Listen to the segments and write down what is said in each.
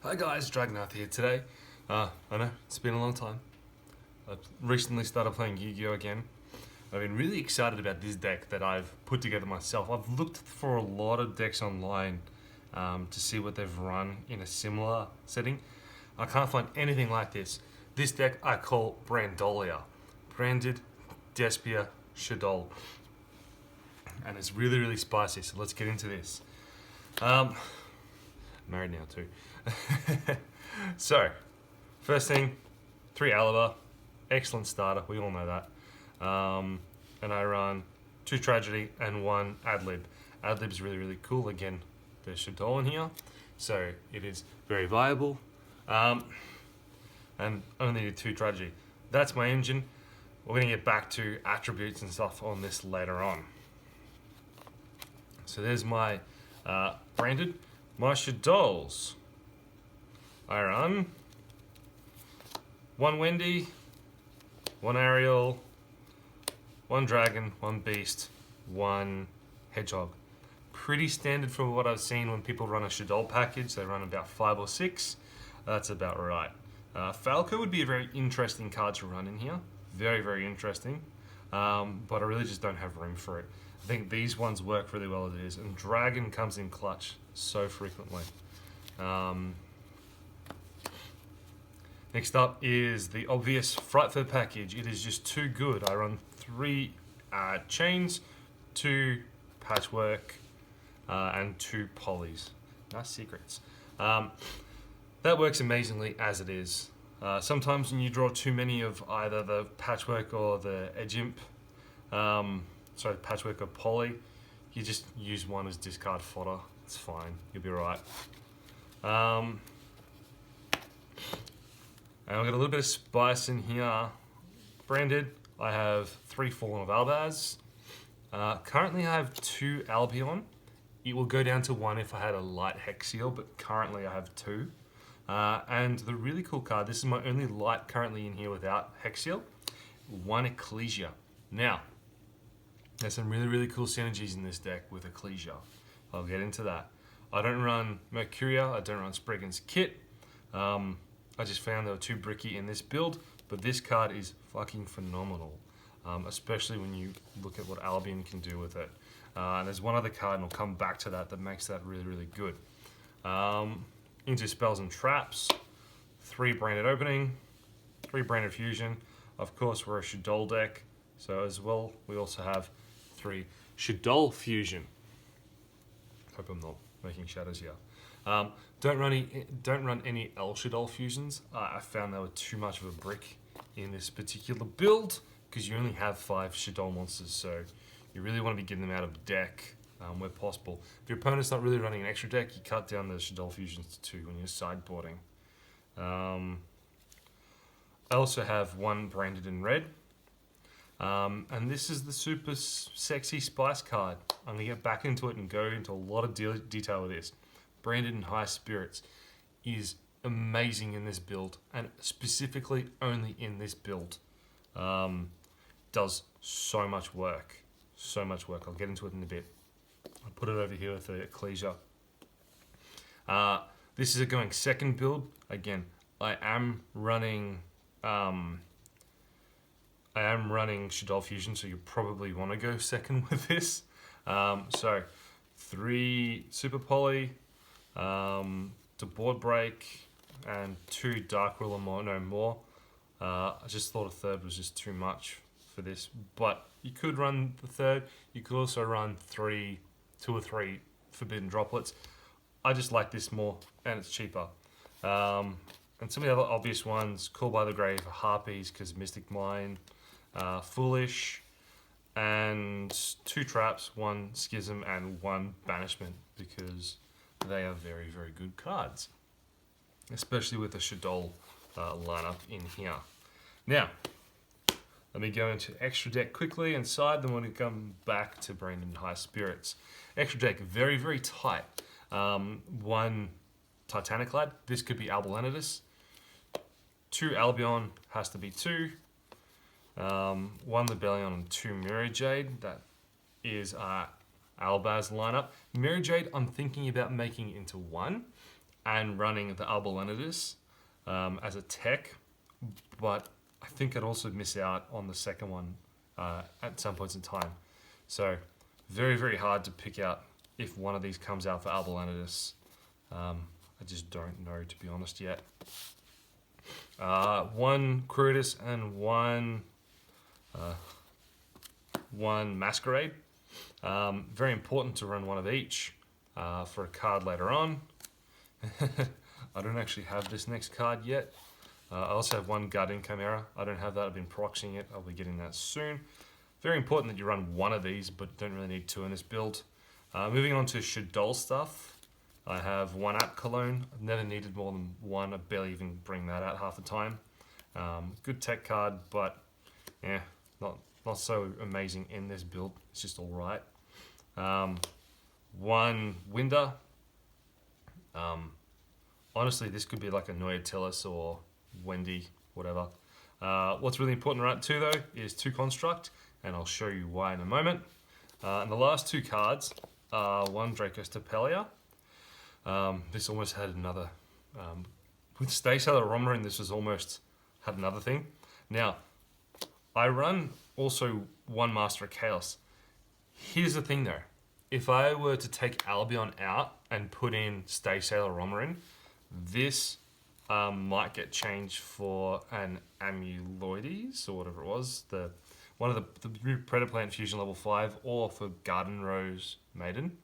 Hi guys, Dragonath here today. I know, it's been a long time. I've recently started playing Yu-Gi-Oh! Again. I've been really excited about this deck that I've put together myself. I've looked for a lot of decks online to see what they've run in a similar setting. I can't find anything like this. This deck I call Brandollia. Branded Despia Shaddoll. And it's really, really spicy, so let's get into this. Married now too. So, first thing, 3 Alibi, excellent starter, we all know that. And I run 2 Tragedy and 1 Adlib. Adlib's really, really cool. Again, there's Shaddoll in here, so it is very viable. And only need 2 Tragedy. That's my engine. We're going to get back to attributes and stuff on this later on. So there's my Branded. My Shaddolls. I run 1 Wendy, 1 Ariel, 1 Dragon, 1 Beast, 1 Hedgehog. Pretty standard for what I've seen when people run a Shaddoll package. They run about 5 or 6. That's about right. Falco would be a very interesting card to run in here. Very, very interesting. But I really just don't have room for it. I think these ones work really well as it is. And Dragon comes in clutch so frequently. Next up is the obvious Frightful package. It is just too good. I run 3 chains, 2 patchwork, and 2 polys. Nice secrets. That works amazingly as it is. Sometimes when you draw too many of either the patchwork or the edge imp, patchwork or poly, you just use one as discard fodder. It's fine, you'll be right. And I've got a little bit of spice in here. Branded, I have 3 Fallen of Albaz. Currently I have 2 Albion. It will go down to 1 if I had a light Hex Seal, but currently I have 2. And the really cool card, this is my only light currently in here without Hex Seal, 1 Ecclesia. Now, there's some really, really cool synergies in this deck with Ecclesia. I'll get into that. I don't run Mercuria, I don't run Spriggan's Kit. I just found they were too bricky in this build, but this card is fucking phenomenal, especially when you look at what Albion can do with it. And there's one other card, and I'll come back to that, that makes that really, really good. Into Spells and Traps, 3 Branded Opening, 3 Branded Fusion. Of course, we're a Shaddoll deck, so as well, we also have 3 Shaddoll Fusion. Hope I'm not making shadows here. Don't run any El Shaddoll fusions. I found they were too much of a brick in this particular build because you only have 5 Shaddoll monsters, so you really want to be getting them out of deck where possible. If your opponent's not really running an extra deck, you cut down the Shaddoll fusions to 2 when you're sideboarding. I also have 1 Branded in red. And this is the super sexy spice card. I'm going to get back into it and go into a lot of detail with this. Branded in High Spirits is amazing in this build, and specifically only in this build. Does so much work. So much work. I'll get into it in a bit. I'll put it over here with the Ecclesia. This is a going second build. Again, I am running Shaddoll Fusion, so you probably want to go second with this. So 3 Super Poly, to board break, and 2 Dark Ruler more. I just thought a third was just too much for this, but you could run the third. You could also run 2 or 3 Forbidden Droplets. I just like this more, and it's cheaper. And some of the other obvious ones, Call by the Grave, Harpies, because Mystic Mine, Foolish, and 2 Traps, 1 Schism, and 1 Banishment, because they are very, very good cards, especially with the Shaddoll lineup in here. Now, let me go into extra deck quickly inside, then we're going to come back to Branded High Spirits. Extra deck, very, very tight. 1 Titanic Lad, this could be Albulanitis. 2 Albion, has to be 2. 1 Lebellion and 2 Mirror Jade, that is Albaz lineup. Mirror Jade, I'm thinking about making into 1. and running the Albalenidus as a tech, but I think I'd also miss out on the second one at some points in time. So very, very hard to pick out if one of these comes out for Albalenidus. I just don't know, to be honest, yet. One Crutus and one Masquerade. Very important to run one of each for a card later on. I don't actually have this next card yet. I also have one Guardian Chimera. I don't have that. I've been proxying it. I'll be getting that soon. Very important that you run one of these, but don't really need two in this build. Moving on to Shaddoll stuff. I have one App Cologne. I've never needed more than one. I barely even bring that out half the time. Good tech card, but yeah, not so amazing in this build. It's just all right. One Winder. Honestly, this could be like a Noyatilis or Wendy, whatever. What's really important right too though is two Construct, and I'll show you why in a moment. And the last two cards are one Dracostopelia. This almost had another, with Stay Sailor Romarin, this was almost had another thing. Now, I run also one Master of Chaos. Here's the thing though, if I were to take Albion out and put in Stay Sailor Romarin, this might get changed for an Amuloides or whatever it was, one of the Predator Plant Fusion level 5, or for Garden Rose Maiden,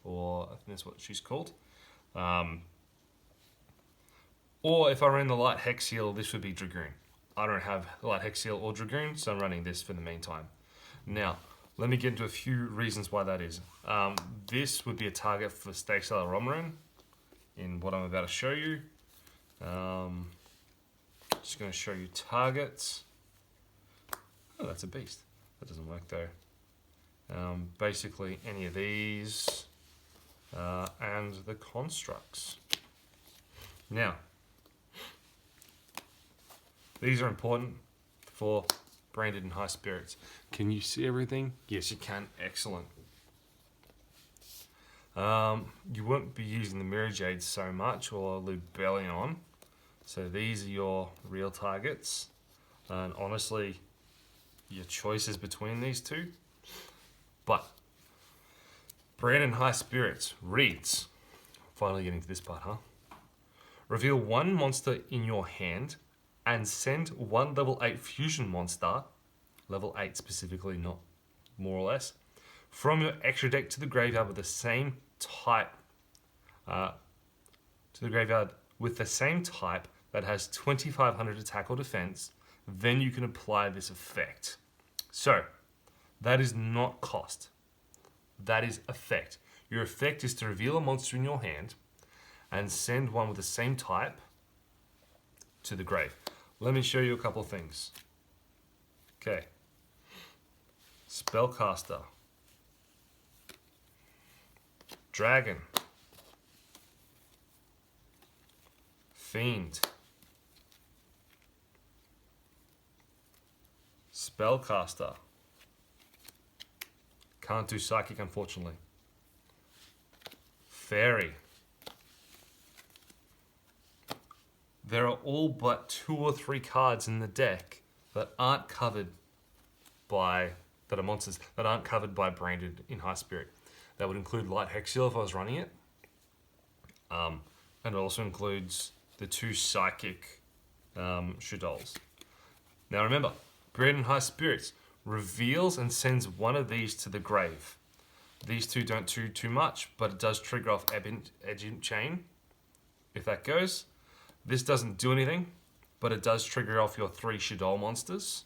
or I think that's what she's called. Or if I ran the Light Hex Seal, this would be Dragoon. I don't have Light Hex Seal or Dragoon, so I'm running this for the meantime. Now, let me get into a few reasons why that is. This would be a target for Stay Sailor Romarin in what I'm about to show you. Just going to show you targets. Oh, that's a beast. That doesn't work though. Basically, any of these and the constructs. Now, these are important for Branded and High Spirits. Can you see everything? Yes, you can. Excellent. You won't be using the Mirror Jade so much, or Lubellion. So these are your real targets. And honestly, your choices between these two. But Branded and High Spirits reads, finally getting to this part, huh? Reveal one monster in your hand and send one level 8 fusion monster, level 8 specifically, not more or less, from your extra deck to the graveyard with the same type, that has 2500 attack or defense. Then you can apply this effect. So that is not cost. That is effect. Your effect is to reveal a monster in your hand and send one with the same type to the grave. Let me show you a couple of things. Okay. Spellcaster. Dragon. Fiend. Spellcaster. Can't do Psychic, unfortunately. Fairy. There are all but 2 or 3 cards in the deck that aren't covered by, that are monsters, that aren't covered by Branded in High Spirit. That would include Light Hex Seal if I was running it. And it also includes the 2 Psychic Shaddolls. Now remember, Branded in High Spirits reveals and sends one of these to the grave. These two don't do too much, but it does trigger off Edging Chain, if that goes. This doesn't do anything, but it does trigger off your 3 Shaddoll monsters.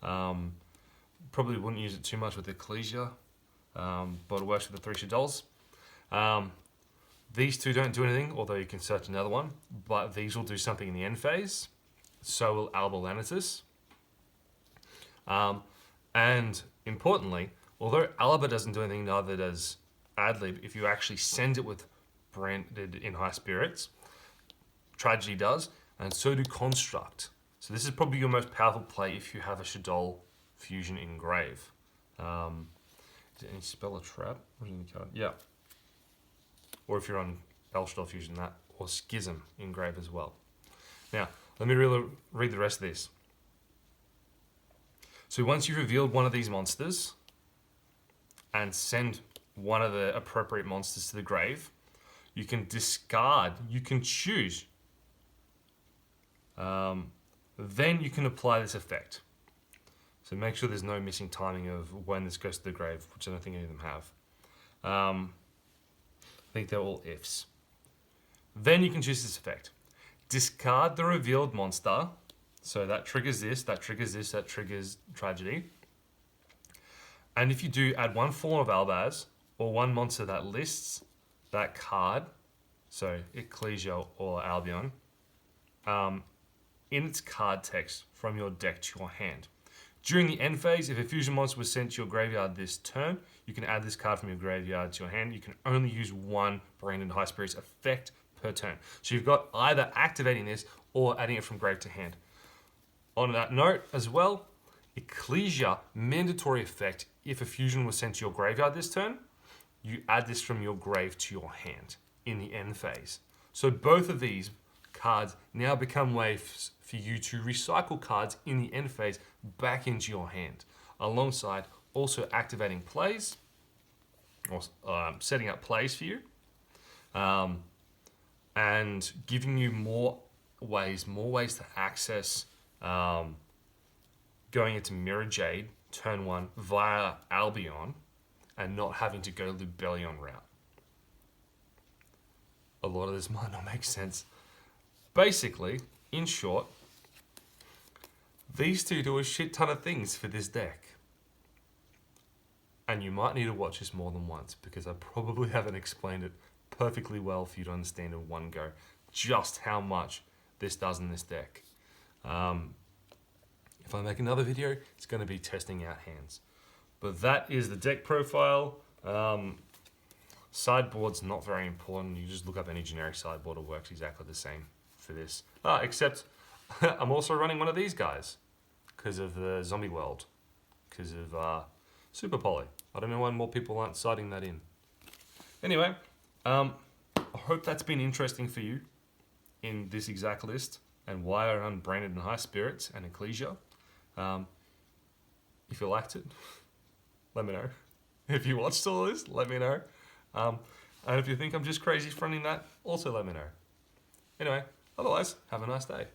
Probably wouldn't use it too much with Ecclesia, but it works with the 3 Shaddolls. These two don't do anything, although you can search another one, but these will do something in the end phase. So will Albalenidus. And importantly, although Alba doesn't do anything, neither does Adlib, if you actually send it with Branded in High Spirits, Tragedy does, and so do Construct. So this is probably your most powerful play if you have a Shaddoll fusion in grave. Did any spell a trap? What is the card? Yeah. Or if you're on Shaddoll fusion, that or Schism engraved as well. Now, let me really read the rest of this. So once you've revealed one of these monsters and send one of the appropriate monsters to the grave, you can discard, you can choose. Then you can apply this effect. So make sure there's no missing timing of when this goes to the grave, which I don't think any of them have. I think they're all ifs. Then you can choose this effect. Discard the revealed monster. So that triggers this, that triggers this, that triggers tragedy. And if you do, add one Fallen of Albaz or one monster that lists that card, so Ecclesia or Albion, in its card text from your deck to your hand. During the end phase, if a fusion monster was sent to your graveyard this turn, you can add this card from your graveyard to your hand. You can only use one Branded High Spirits effect per turn. So you've got either activating this or adding it from grave to hand. On that note as well, Ecclesia, mandatory effect. If a fusion was sent to your graveyard this turn, you add this from your grave to your hand in the end phase. So both of these cards now become ways for you to recycle cards in the end phase back into your hand, alongside also activating plays or setting up plays for you, and giving you more ways to access going into Mirror Jade turn 1 via Albion and not having to go the Lubellion route. A lot of this might not make sense. Basically, in short, these two do a shit ton of things for this deck. And you might need to watch this more than once, because I probably haven't explained it perfectly well for you to understand in one go just how much this does in this deck. If I make another video, it's going to be testing out hands. But that is the deck profile. Sideboard's not very important. You just look up any generic sideboard, it works exactly the same for this. Except I'm also running one of these guys because of the Zombie World, because of Super Poly. I don't know why more people aren't citing that in. Anyway, I hope that's been interesting for you in this exact list and why I run Branded and High Spirits and Ecclesia. If you liked it, let me know. If you watched all this, let me know. And if you think I'm just crazy fronting that, also let me know. Anyway, otherwise, have a nice day.